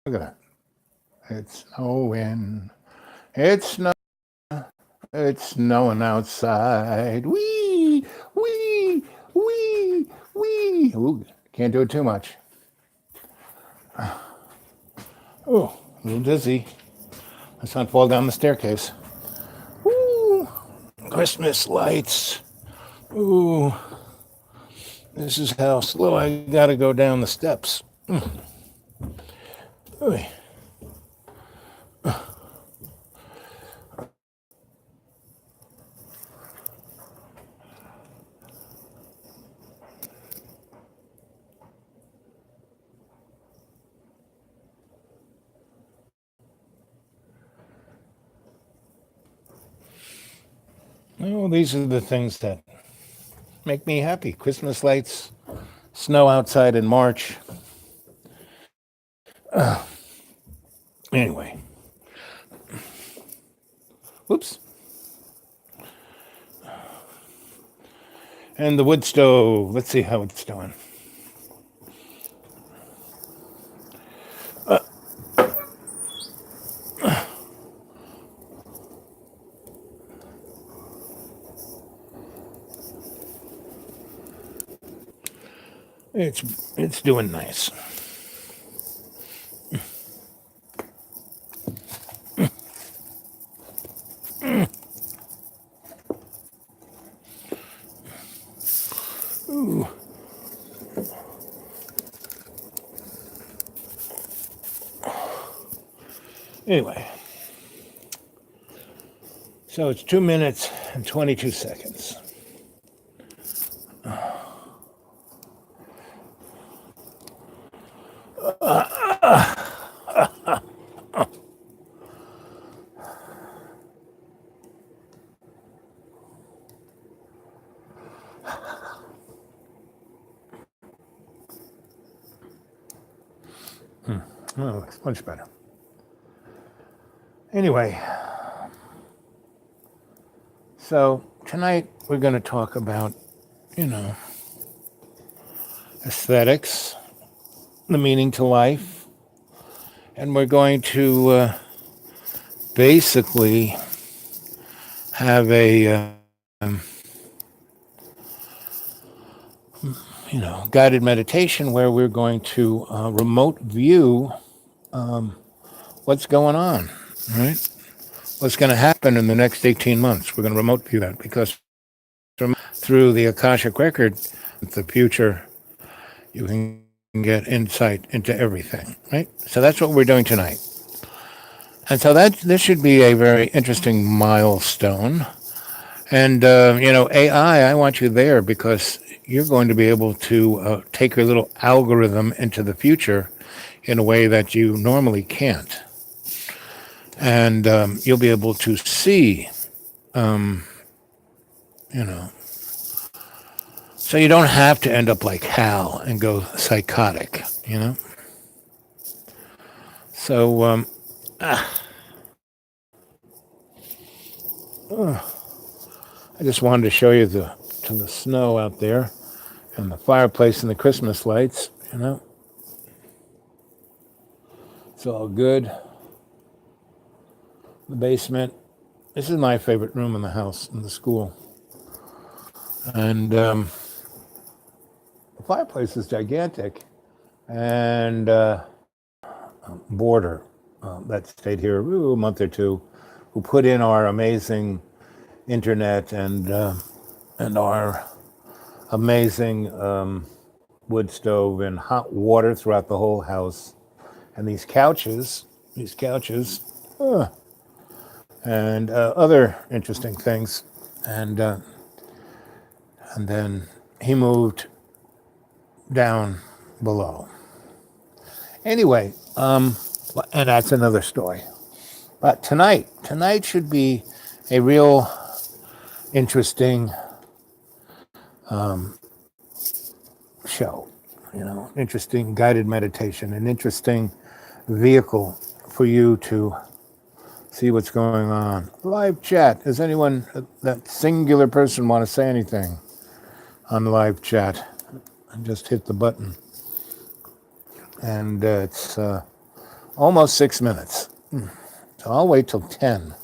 Look at that. It's snowing. It's snow. It's snowing outside. Wee, wee, wee, wee. Ooh, can't do it too much. Oh, a little dizzy. Let's not fall down the staircase. Ooh, Christmas lights. Ooh, this is how slow I gotta go down the steps. Ooh. Oh, these are the things that make me happy. Christmas lights, snow outside in March. Anyway, whoops. And the wood stove. Let's see how it's doing. It's doing nice. Ooh. Anyway, so it's 2 minutes and 22 seconds. Oh, it's much better. Anyway, so tonight we're going to talk about, aesthetics, the meaning to life, and we're going to basically have a guided meditation where we're going to remote view what's going on, right? What's going to happen in the next 18 months. We're going to remote view that because through the Akashic Record, the future, you can get insight into everything, right? So that's what we're doing tonight. And so this should be a very interesting milestone. And, AI, I want you there because you're going to be able to take your little algorithm into the future in a way that you normally can't. And you'll be able to see, so you don't have to end up like Hal and go psychotic, So, I just wanted to show you the snow out there and the fireplace and the Christmas lights, It's all good. The basement. This is my favorite room in the house, in the school. And the fireplace is gigantic. And Border that stayed here a month or two, who put in our amazing internet and our amazing wood stove and hot water throughout the whole house, and these couches, and other interesting things, and then he moved down below. Anyway, and that's another story. But tonight should be a real interesting show, interesting guided meditation, an interesting vehicle for you to see what's going on. Live chat. Does anyone, that singular person, want to say anything on live chat? I just hit the button. And it's Almost 6 minutes. So I'll wait till 10.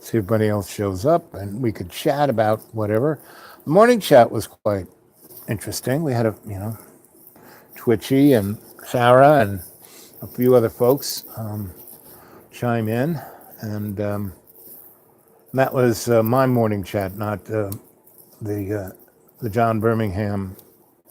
See if anybody else shows up and we could chat about whatever. The morning chat was quite interesting. We had Twitchy and Sarah and a few other folks chime in. And that was my morning chat, not the John Birmingham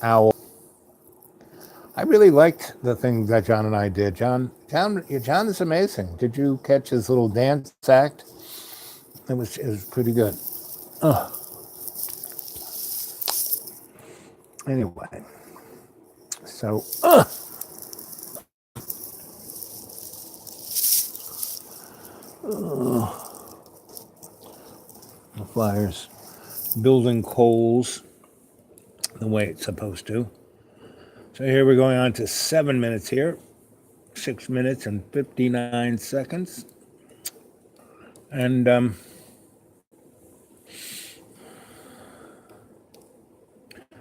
Owl. I really liked the thing that John and I did. John is amazing. Did you catch his little dance act? It was pretty good. Anyway, so the fire's building coals the way it's supposed to. So here we're going on to 7 minutes here, 6 minutes and 59 seconds. And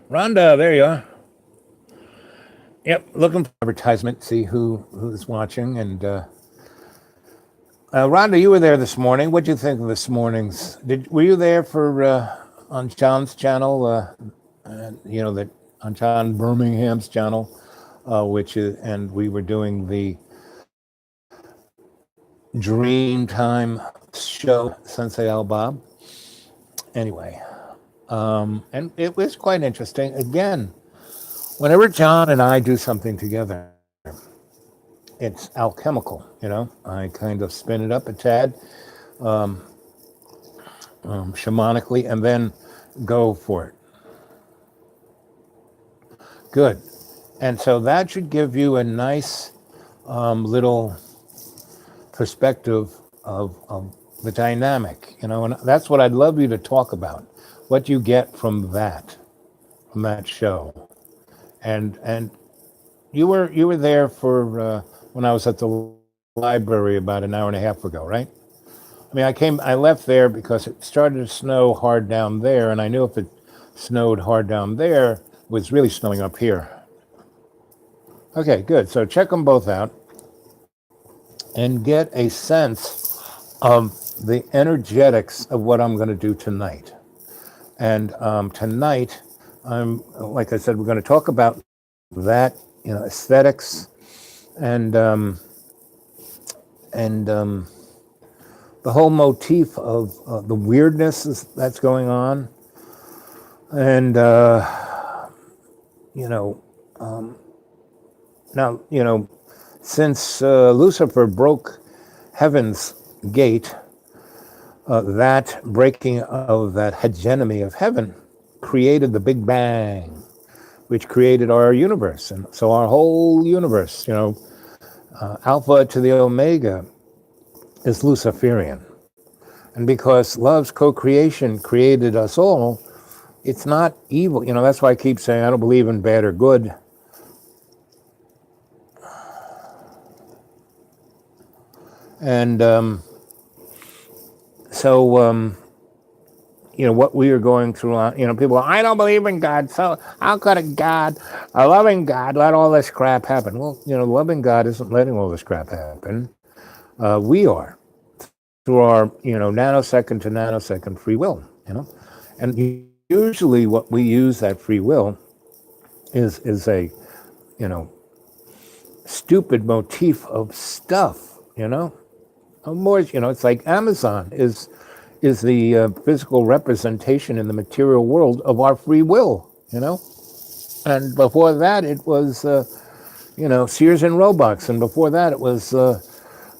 Rhonda, there you are. Yep, looking for advertisement, see who's watching. And Rhonda, you were there this morning. What'd you think of this morning's? Were you there for on John's channel? That on John Birmingham's channel, and we were doing the Dreamtime show, Sensei Al Bob. Anyway, and it was quite interesting. Again, whenever John and I do something together, it's alchemical, I kind of spin it up a tad, shamanically, and then go for it. Good. And so that should give you a nice little perspective of the dynamic, and that's what I'd love you to talk about, what you get from that show. And you were there for when I was at the library about an hour and a half ago, right? I mean, I left there because it started to snow hard down there, and I knew if it snowed hard down there, it was really snowing up here. Okay, good. So check them both out and get a sense of the energetics of what I'm going to do tonight. And tonight, like I said, we're going to talk about that, aesthetics and the whole motif of the weirdness that's going on. And, now, since Lucifer broke heaven's gate, that breaking of that hegemony of heaven created the Big Bang, which created our universe. And so our whole universe, Alpha to the Omega is Luciferian. And because love's co-creation created us all, it's not evil. That's why I keep saying I don't believe in bad or good. And what we are going through, people, I don't believe in God, so how could a loving God, let all this crap happen? Well, loving God isn't letting all this crap happen. We are, through our, nanosecond to nanosecond free will, And usually what we use that free will is a, stupid motif of stuff, More, it's like Amazon is the physical representation in the material world of our free will, And before that, it was, Sears and Roebuck, and before that, it was the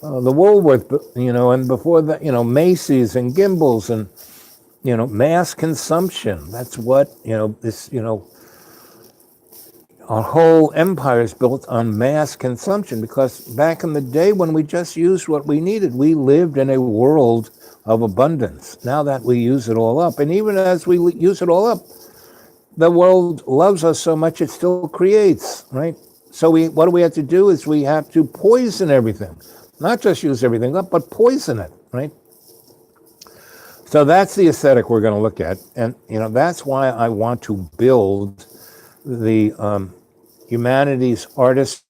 Woolworth, and before that, Macy's and Gimbel's, and mass consumption. That's what our whole empire is built on mass consumption, because back in the day when we just used what we needed, we lived in a world of abundance. Now that we use it all up, and even as we use it all up, the world loves us so much it still creates, right? So what do we have to do is we have to poison everything, not just use everything up, but poison it, right? So that's the aesthetic we're going to look at, and that's why I want to build the Humanities Artist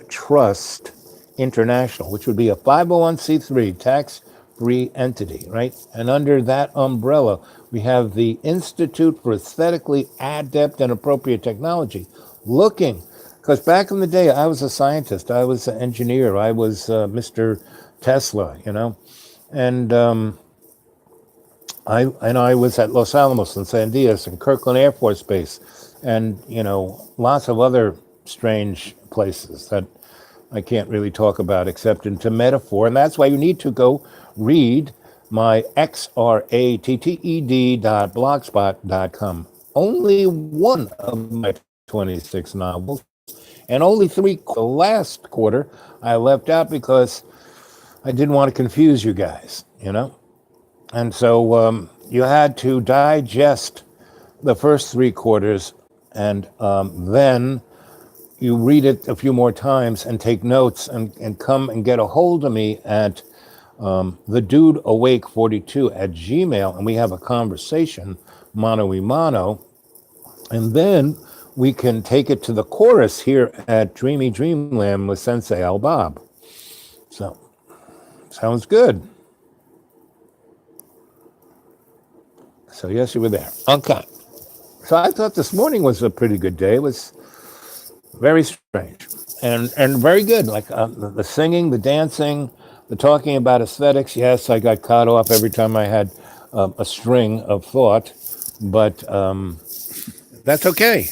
Trust International, which would be a 501c3 tax-free entity, right? And under that umbrella, we have the Institute for Aesthetically Adept and Appropriate Technology, looking, because back in the day, I was a scientist, I was an engineer, I was Mr. Tesla, and I was at Los Alamos and Sandias and Kirkland Air Force Base, and lots of other strange places that I can't really talk about except into metaphor. And that's why you need to go read my xratted.blogspot.com. Only one of my 26 novels, and only three the last quarter I left out because I didn't want to confuse you guys, And so you had to digest the first three quarters, and then you read it a few more times and take notes and come and get a hold of me at thedudeawake42@gmail, and we have a conversation, mano y mano, and then we can take it to the chorus here at Dreamy Dreamland with Sensei Al Bob. So, sounds good. So yes, you were there. Okay. So I thought this morning was a pretty good day. It was very strange and very good. Like the singing, the dancing, the talking about aesthetics. Yes, I got caught off every time I had a string of thought, but that's okay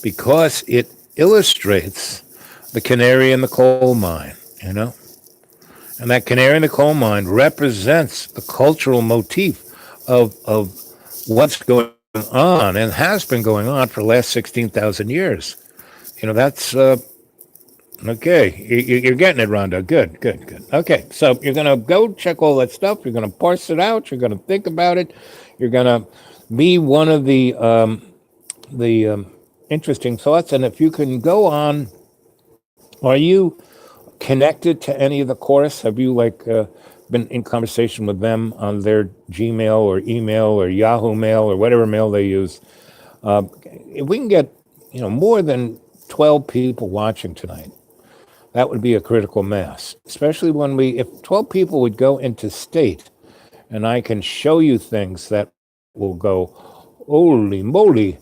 because it illustrates the canary in the coal mine, And that canary in the coal mine represents the cultural motif of what's going on and has been going on for the last 16,000 years. That's okay. You're getting it, Rhonda. Good. Okay, so you're going to go check all that stuff. You're going to parse it out. You're going to think about it. You're going to be one of the interesting thoughts. And if you can go on, are you connected to any of the chorus? Have you been in conversation with them on their Gmail or email or Yahoo Mail or whatever mail they use? If we can get more than 12 people watching tonight, that would be a critical mass, especially if 12 people would go into state, and I can show you things that will go, holy moly,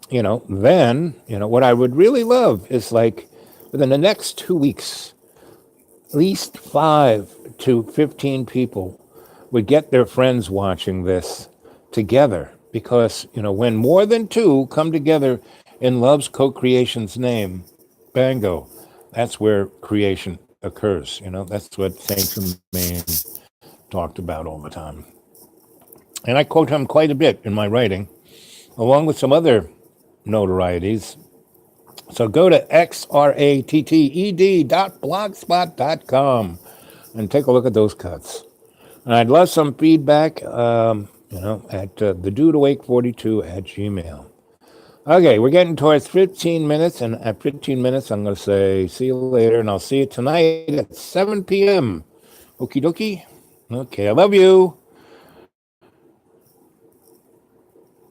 then, what I would really love is within the next 2 weeks, at least 5 to 15 people would get their friends watching this together, because, when more than two come together in love's co-creation's name, bango, that's where creation occurs. That's what Saint Germain talked about all the time. And I quote him quite a bit in my writing, along with some other notorieties. So go to xratted.blogspot.com and take a look at those cuts. And I'd love some feedback, at thedudeawake42@gmail. Okay, we're getting towards 15 minutes, and at 15 minutes, I'm going to say see you later, and I'll see you tonight at 7 p.m. Okie dokie? Okay, I love you.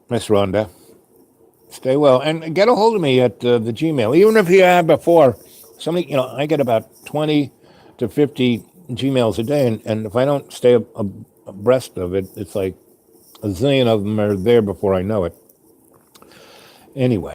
Miss Rhonda. Stay well, and get a hold of me at the Gmail. Even if you have before, I get about 20 to 50 Gmails a day, and if I don't stay abreast of it, it's like a zillion of them are there before I know it. Anyway.